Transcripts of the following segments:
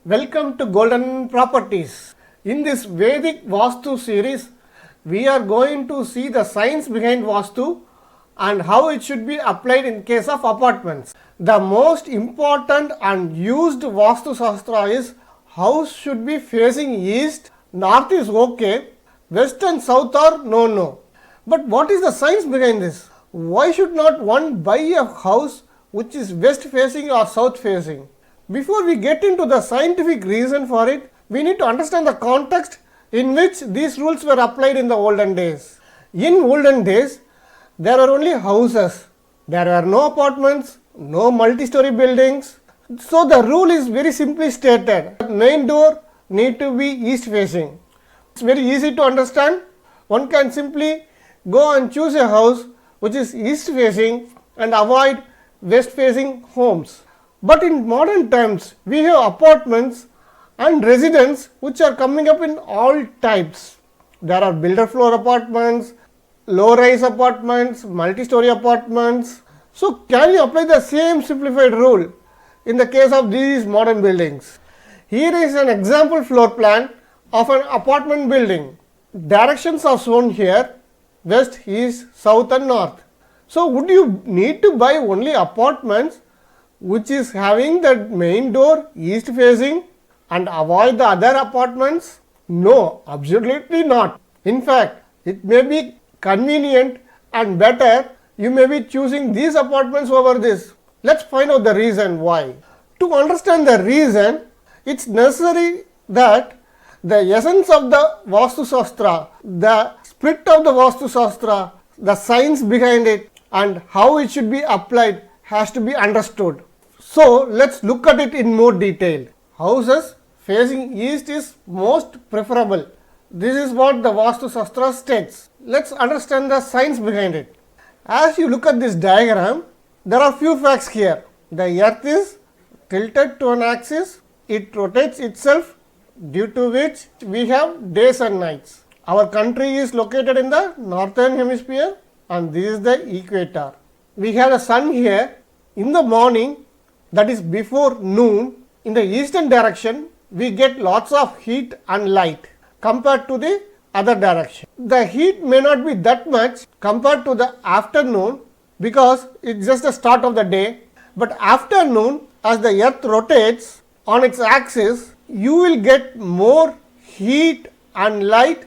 Welcome to Golden Properties. In this Vedic Vaasthu series, we are going to see the science behind Vaasthu and how it should be applied in case of apartments. The most important and used Vaasthu Sasthra is house should be facing east, north is okay, west and south are no. But what is the science behind this? Why should not one buy a house which is west facing or south facing? Before we get into the scientific reason for it, we need to understand the context in which these rules were applied in the olden days. In olden days, there were only houses. There were no apartments, no multi-story buildings. So the rule is very simply stated. The main door need to be east facing. It's very easy to understand. One can simply go and choose a house which is east facing and avoid west facing homes. But in modern times, we have apartments and residents which are coming up in all types. There are builder floor apartments, low-rise apartments, multi-story apartments. So can you apply the same simplified rule in the case of these modern buildings? Here is an example floor plan of an apartment building. Directions are shown here: west, east, south and north. So would you need to buy only apartments which is having the main door east facing and avoid the other apartments? No, absolutely not. In fact, it may be convenient and better. You may be choosing these apartments over this. Let's find out the reason why. To understand the reason, it's necessary that the essence of the Vaasthu Sasthra, the spirit of the Vaasthu Sasthra, the science behind it and how it should be applied has to be understood. So let's look at it in more detail. Houses facing east is most preferable. This is what the Vaasthu Sasthra states. Let's understand the science behind it. As you look at this diagram, there are few facts here. The earth is tilted to an axis. It rotates itself, due to which we have days and nights. Our country is located in the northern hemisphere and this is the equator. We have the sun here. In the morning, that is before noon, in the eastern direction, we get lots of heat and light compared to the other direction. The heat may not be that much compared to the afternoon because it's just the start of the day. But afternoon, as the earth rotates on its axis, you will get more heat and light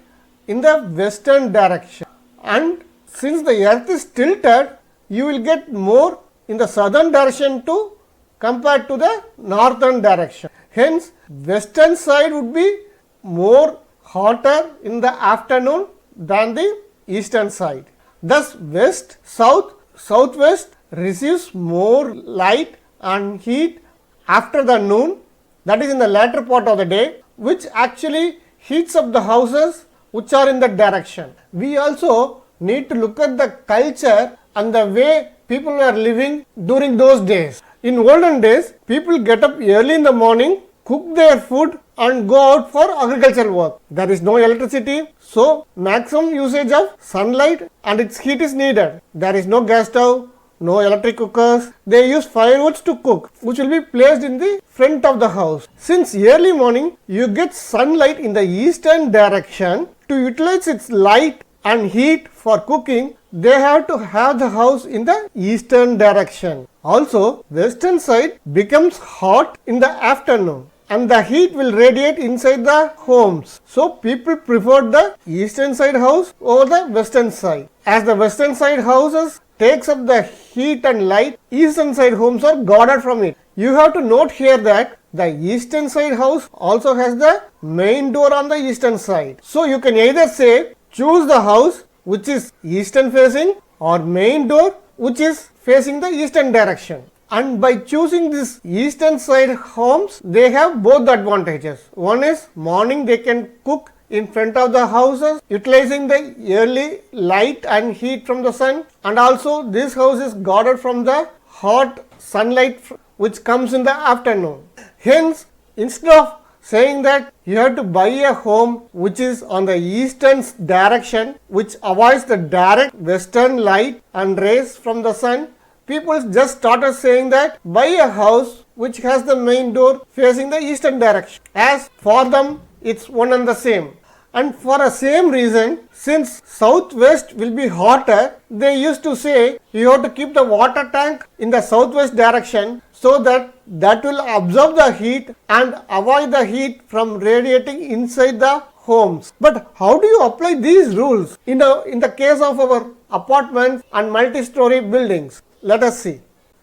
in the western direction. And since the earth is tilted, you will get more in the southern direction too compared to the northern direction. Hence, western side would be more hotter in the afternoon than the eastern side. Thus, west, south, southwest receives more light and heat after the noon, that is in the latter part of the day, which actually heats up the houses which are in that direction. We also need to look at the culture and the way people were living during those days. In olden days, people get up early in the morning, cook their food and go out for agricultural work. There is no electricity, so maximum usage of sunlight and its heat is needed. There is no gas stove, no electric cookers. They use firewoods to cook, which will be placed in the front of the house. Since early morning, you get sunlight in the eastern direction. To utilize its light and heat for cooking, they have to have the house in the eastern direction. Also, western side becomes hot in the afternoon and the heat will radiate inside the homes. So people prefer the eastern side house over the western side. As the western side houses takes up the heat and light, eastern side homes are guarded from it. You have to note here that the eastern side house also has the main door on the eastern side. So you can either say choose the house which is eastern facing or main door which is facing the eastern direction. And by choosing this eastern side homes, they have both the advantages. One is morning they can cook in front of the houses utilizing the early light and heat from the sun, and also this house is guarded from the hot sunlight which comes in the afternoon. Hence, instead of saying that you have to buy a home which is on the eastern direction, which avoids the direct western light and rays from the sun. People just started saying that buy a house which has the main door facing the eastern direction, as for them it's one and the same. And for the same reason, since southwest will be hotter, they used to say you have to keep the water tank in the southwest direction so that will absorb the heat and avoid the heat from radiating inside the homes. But how do you apply these rules in the case of our apartments and multi-story buildings? Let us see.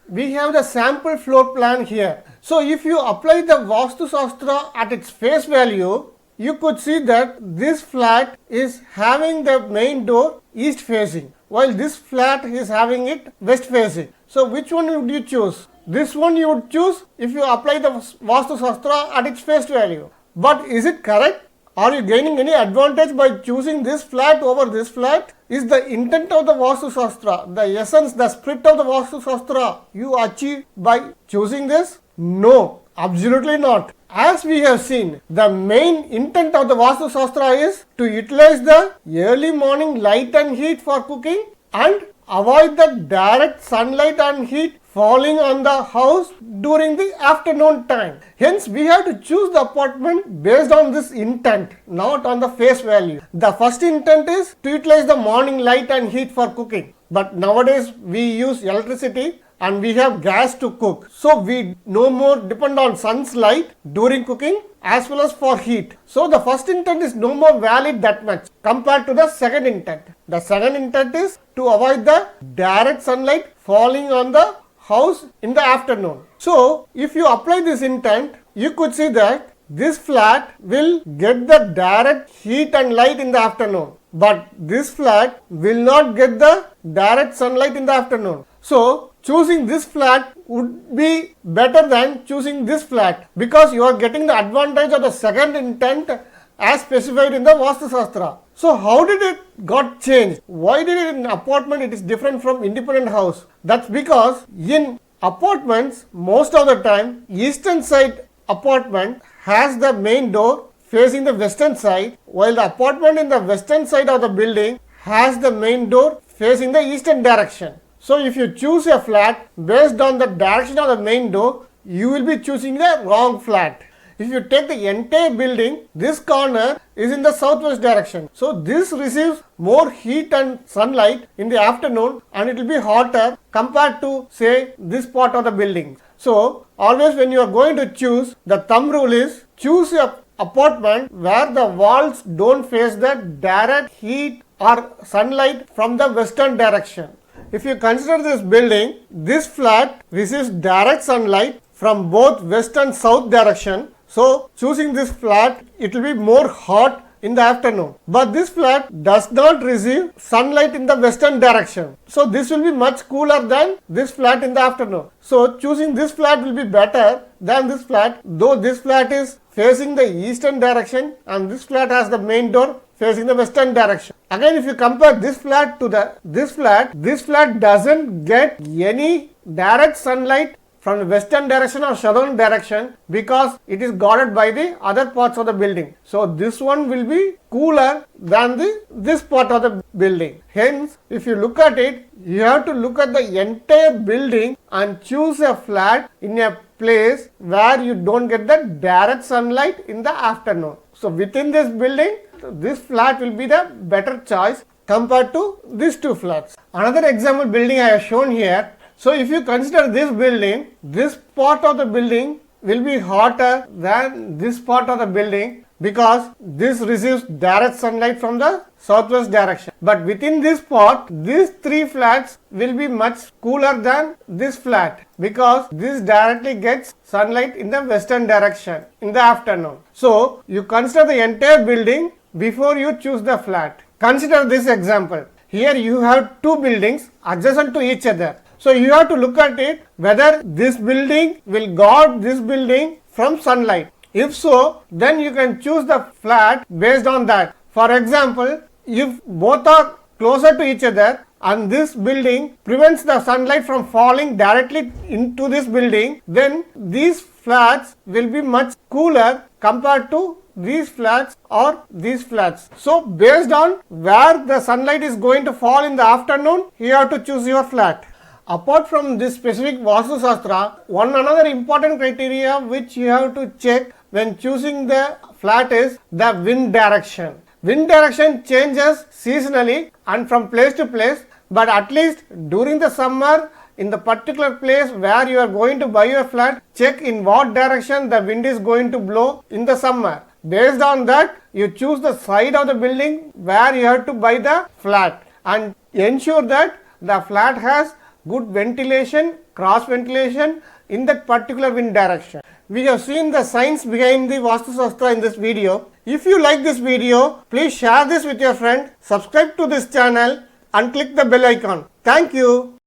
We have the sample floor plan here. So if you apply the Vaasthu Sasthra at its face value, you could see that this flat is having the main door east facing, while this flat is having it west facing. So which one would you choose? This one you would choose if you apply the Vaasthu Sasthra at its face value. But is it correct? Are you gaining any advantage by choosing this flat over this flat? Is the intent of the Vaasthu Sasthra, the essence, the spirit of the Vaasthu Sasthra you achieve by choosing this? No, absolutely not. As we have seen, the main intent of the Vaasthu Sasthra is to utilize the early morning light and heat for cooking and avoid the direct sunlight and heat falling on the house during the afternoon time. Hence, we have to choose the apartment based on this intent, not on the face value. The first intent is to utilize the morning light and heat for cooking. But nowadays, we use electricity and we have gas to cook. So, we no more depend on sun's light during cooking as well as for heat. So, the first intent is no more valid that much compared to the second intent. The second intent is to avoid the direct sunlight falling on the house in the afternoon. So, if you apply this intent, you could see that this flat will get the direct heat and light in the afternoon, but this flat will not get the direct sunlight in the afternoon. So, choosing this flat would be better than choosing this flat because you are getting the advantage of the second intent as specified in the Vaasthu Sasthra. So how did it got changed? Why did it in apartment it is different from independent house? That's because in apartments most of the time eastern side apartment has the main door facing the western side, while the apartment in the western side of the building has the main door facing the eastern direction. So if you choose a flat based on the direction of the main door, you will be choosing the wrong flat. If you take the entire building, this corner is in the southwest direction. So this receives more heat and sunlight in the afternoon and it will be hotter compared to say this part of the building. So always when you are going to choose, the thumb rule is choose a apartment where the walls don't face the direct heat or sunlight from the western direction. If you consider this building, this flat receives direct sunlight from both west and south direction. So choosing this flat, it will be more hot in the afternoon. But this flat does not receive sunlight in the western direction. So this will be much cooler than this flat in the afternoon. So choosing this flat will be better than this flat, though this flat is facing the eastern direction and this flat has the main door facing the western direction. Again, if you compare this flat to this flat doesn't get any direct sunlight from the western direction or southern direction because it is guarded by the other parts of the building. So this one will be cooler than this part of the building. Hence, if you look at it, you have to look at the entire building and choose a flat in a place where you don't get the direct sunlight in the afternoon. So within this building, this flat will be the better choice compared to these two flats. Another example building I have shown here. So if you consider this building, this part of the building will be hotter than this part of the building because this receives direct sunlight from the southwest direction. But within this part, these three flats will be much cooler than this flat because this directly gets sunlight in the western direction in the afternoon. So you consider the entire building before you choose the flat. Consider this example. Here you have two buildings adjacent to each other. So you have to look at it whether this building will guard this building from sunlight. If so, then you can choose the flat based on that. For example, if both are closer to each other and this building prevents the sunlight from falling directly into this building, then these flats will be much cooler compared to these flats or these flats. So based on where the sunlight is going to fall in the afternoon, you have to choose your flat. Apart from this specific Vaasthu Sasthra, one another important criteria which you have to check when choosing the flat is the wind direction. Wind direction changes seasonally and from place to place, but at least during the summer, in the particular place where you are going to buy your flat, check in what direction the wind is going to blow in the summer. Based on that, you choose the side of the building where you have to buy the flat and ensure that the flat has good ventilation, cross ventilation in that particular wind direction. We have seen the science behind the Vaasthu Sasthra in this video. If you like this video, please share this with your friend, subscribe to this channel and click the bell icon. Thank you.